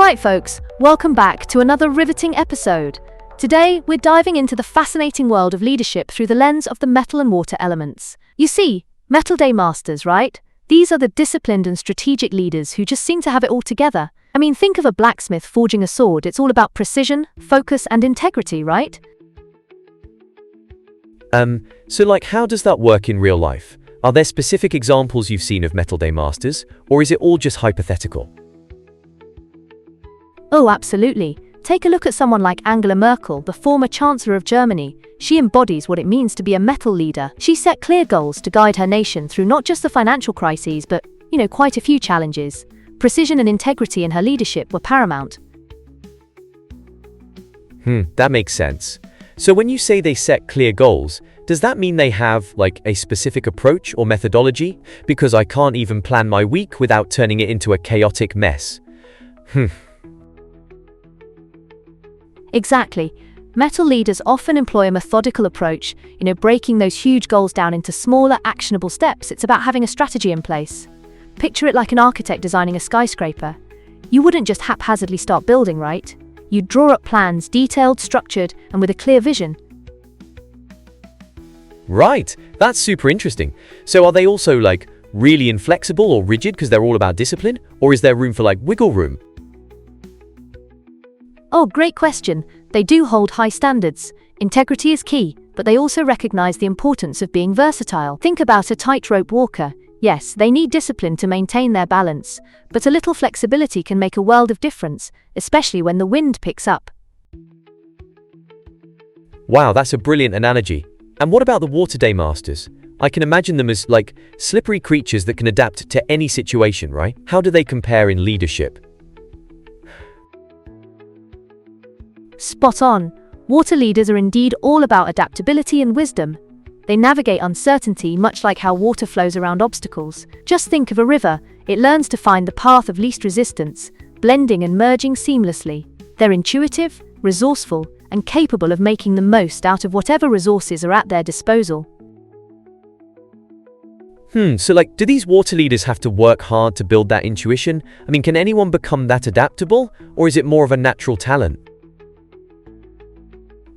Alright folks, welcome back to another riveting episode. Today, we're diving into the fascinating world of leadership through the lens of the metal and water elements. You see, Metal Day Masters, right? These are the disciplined and strategic leaders who just seem to have it all together. I mean, think of a blacksmith forging a sword. It's all about precision, focus, and integrity, right? So how does that work in real life? Are there specific examples you've seen of Metal Day Masters, or is it all just hypothetical? Oh, absolutely. Take a look at someone like Angela Merkel, the former Chancellor of Germany. She embodies what it means to be a metal leader. She set clear goals to guide her nation through not just the financial crises, but, quite a few challenges. Precision and integrity in her leadership were paramount. That makes sense. So when you say they set clear goals, does that mean they have, a specific approach or methodology? Because I can't even plan my week without turning it into a chaotic mess. Exactly. Metal leaders often employ a methodical approach, breaking those huge goals down into smaller, actionable steps. It's about having a strategy in place. Picture it like an architect designing a skyscraper. You wouldn't just haphazardly start building, right? You'd draw up plans, detailed, structured, and with a clear vision. Right, that's super interesting. So are they also, really inflexible or rigid because they're all about discipline? Or is there room for, wiggle room? Oh, great question. They do hold high standards. Integrity is key, but they also recognize the importance of being versatile. Think about a tightrope walker. Yes, they need discipline to maintain their balance, but a little flexibility can make a world of difference, especially when the wind picks up. Wow, that's a brilliant analogy. And what about the Water Day Masters? I can imagine them as, slippery creatures that can adapt to any situation, right? How do they compare in leadership? Spot on. Water leaders are indeed all about adaptability and wisdom. They navigate uncertainty much like how water flows around obstacles. Just think of a river. It learns to find the path of least resistance, blending and merging seamlessly. They're intuitive, resourceful, and capable of making the most out of whatever resources are at their disposal. So do these water leaders have to work hard to build that intuition? I mean, can anyone become that adaptable, or is it more of a natural talent?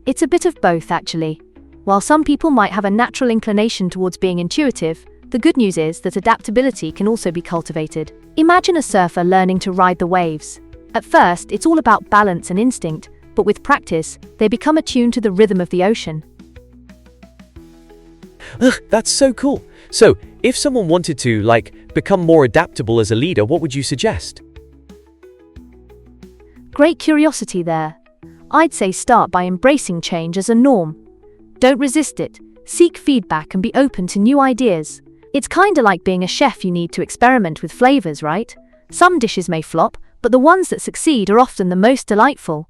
It's a bit of both, actually. While some people might have a natural inclination towards being intuitive, the good news is that adaptability can also be cultivated. Imagine a surfer learning to ride the waves. At first, it's all about balance and instinct, but with practice, they become attuned to the rhythm of the ocean. That's so cool. So, if someone wanted to, become more adaptable as a leader, what would you suggest? Great curiosity there. I'd say start by embracing change as a norm. Don't resist it. Seek feedback and be open to new ideas. It's kinda like being a chef. You need to experiment with flavors, right? Some dishes may flop, but the ones that succeed are often the most delightful.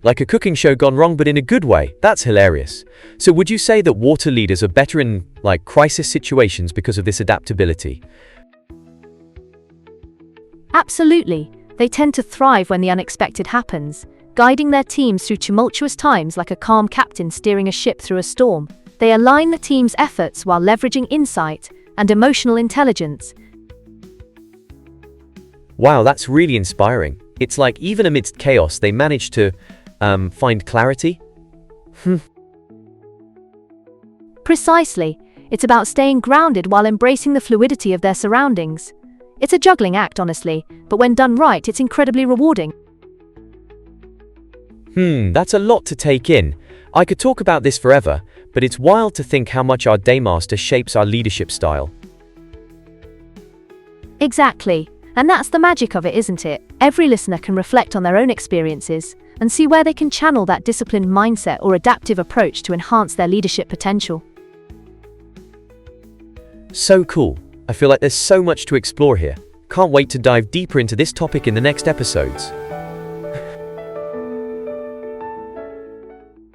Like a cooking show gone wrong but in a good way. That's hilarious. So would you say that water leaders are better in, crisis situations because of this adaptability? Absolutely. They tend to thrive when the unexpected happens, guiding their teams through tumultuous times like a calm captain steering a ship through a storm. They align the team's efforts while leveraging insight and emotional intelligence. Wow, that's really inspiring. It's like even amidst chaos, they manage to find clarity. Precisely. It's about staying grounded while embracing the fluidity of their surroundings. It's a juggling act, honestly, but when done right, it's incredibly rewarding. That's a lot to take in. I could talk about this forever, but it's wild to think how much our Daymaster shapes our leadership style. Exactly. And that's the magic of it, isn't it? Every listener can reflect on their own experiences and see where they can channel that disciplined mindset or adaptive approach to enhance their leadership potential. So cool. I feel like there's so much to explore here. Can't wait to dive deeper into this topic in the next episodes.